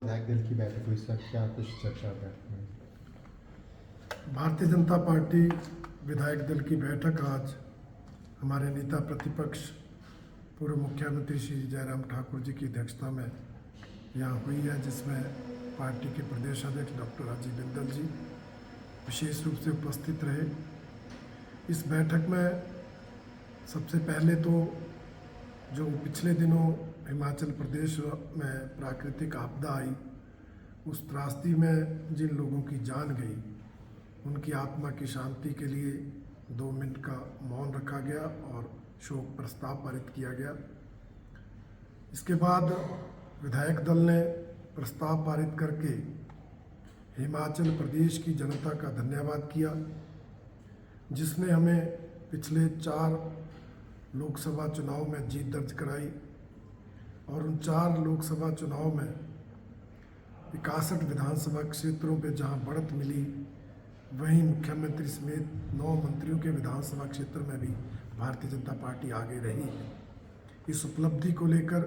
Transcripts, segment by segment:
विधायक दल की बैठक हुई सर, क्या कुछ चर्चा बैठक में? भारतीय जनता पार्टी विधायक दल की बैठक आज हमारे नेता प्रतिपक्ष पूर्व मुख्यमंत्री श्री जयराम ठाकुर जी की अध्यक्षता में यहाँ हुई है, जिसमें पार्टी के प्रदेश अध्यक्ष डॉक्टर राजीव बिंदल जी विशेष रूप से उपस्थित रहे। इस बैठक में सबसे पहले तो जो पिछले दिनों हिमाचल प्रदेश में प्राकृतिक आपदा आई, उस त्रासदी में जिन लोगों की जान गई, उनकी आत्मा की शांति के लिए 2 मिनट का मौन रखा गया और शोक प्रस्ताव पारित किया गया। इसके बाद विधायक दल ने प्रस्ताव पारित करके हिमाचल प्रदेश की जनता का धन्यवाद किया, जिसने हमें पिछले 4 लोकसभा चुनाव में जीत दर्ज कराई और उन 4 लोकसभा चुनाव में 61 विधानसभा क्षेत्रों पे जहां बढ़त मिली, वहीं मुख्यमंत्री समेत 9 मंत्रियों के विधानसभा क्षेत्र में भी भारतीय जनता पार्टी आगे रही। इस उपलब्धि को लेकर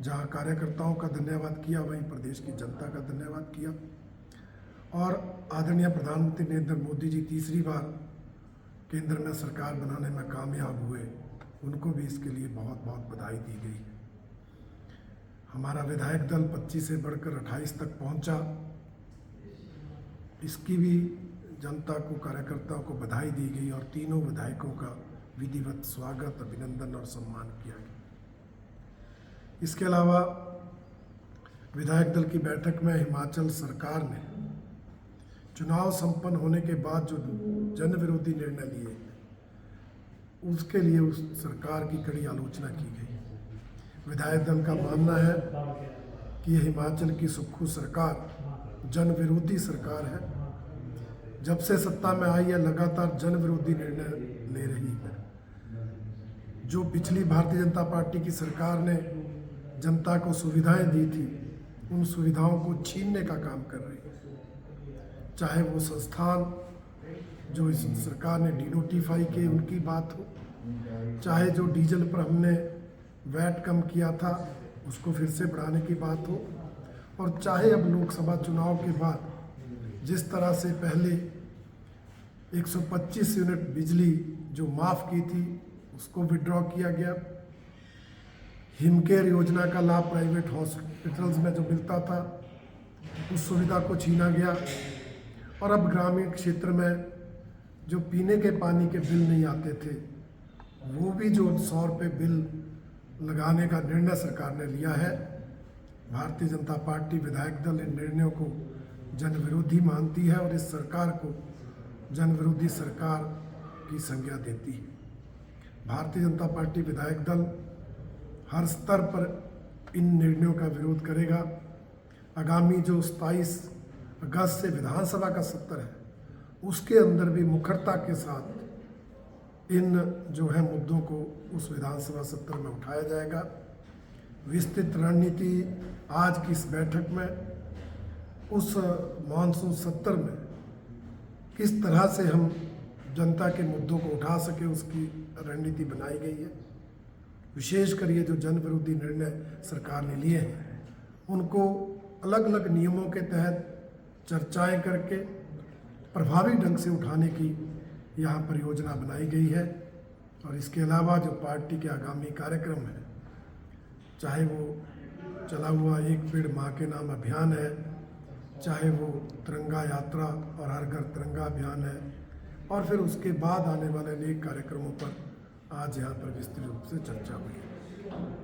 जहां कार्यकर्ताओं का धन्यवाद किया, वहीं प्रदेश की जनता का धन्यवाद किया और आदरणीय प्रधानमंत्री नरेंद्र मोदी जी तीसरी बार केंद्र में सरकार बनाने में कामयाब हुए, उनको भी इसके लिए बहुत बहुत बधाई दी गई। हमारा विधायक दल 25 से बढ़कर 28 तक पहुंचा, इसकी भी जनता को, कार्यकर्ताओं को बधाई दी गई और तीनों विधायकों का विधिवत स्वागत, अभिनंदन और सम्मान किया गया। इसके अलावा विधायक दल की बैठक में हिमाचल सरकार ने चुनाव संपन्न होने के बाद जो जन विरोधी निर्णय लिए, उसके लिए उस सरकार की कड़ी आलोचना की गई। विधायक दल का मानना है कि यह हिमाचल की सुक्खू सरकार जन विरोधी सरकार है। जब से सत्ता में आई है, लगातार जन विरोधी निर्णय ले रही है। जो पिछली भारतीय जनता पार्टी की सरकार ने जनता को सुविधाएं दी थी, उन सुविधाओं को छीनने का काम कर रही है। चाहे वो संस्थान जो इस सरकार ने डिनोटिफाई किए, उनकी बात हो, चाहे जो डीजल पर हमने वैट कम किया था उसको फिर से बढ़ाने की बात हो, और चाहे अब लोकसभा चुनाव के बाद जिस तरह से पहले 125 यूनिट बिजली जो माफ़ की थी उसको विड्रॉ किया गया, हिमकेयर योजना का लाभ प्राइवेट हॉस्पिटल्स में जो मिलता था उस सुविधा को छीना गया, और अब ग्रामीण क्षेत्र में जो पीने के पानी के बिल नहीं आते थे, वो भी जो 100 रुपये बिल लगाने का निर्णय सरकार ने लिया है। भारतीय जनता पार्टी विधायक दल इन निर्णयों को जन विरोधी मानती है और इस सरकार को जन विरोधी सरकार की संज्ञा देती है। भारतीय जनता पार्टी विधायक दल हर स्तर पर इन निर्णयों का विरोध करेगा। आगामी जो 27 अगस्त से विधानसभा का सत्र है, उसके अंदर भी मुखरता के साथ इन जो है मुद्दों को उस विधानसभा सत्र में उठाया जाएगा। विस्तृत रणनीति आज की इस बैठक में उस मानसून सत्र में किस तरह से हम जनता के मुद्दों को उठा सके, उसकी रणनीति बनाई गई है। विशेषकर ये जो जन विरोधी निर्णय सरकार ने लिए हैं, उनको अलग अलग नियमों के तहत चर्चाएं करके प्रभावी ढंग से उठाने की यहाँ पर योजना बनाई गई है। और इसके अलावा जो पार्टी के आगामी कार्यक्रम है, चाहे वो चला हुआ एक पेड़ माँ के नाम अभियान है, चाहे वो तिरंगा यात्रा और हर घर तिरंगा अभियान है, और फिर उसके बाद आने वाले अनेक कार्यक्रमों पर आज यहाँ पर विस्तृत रूप से चर्चा हुई है।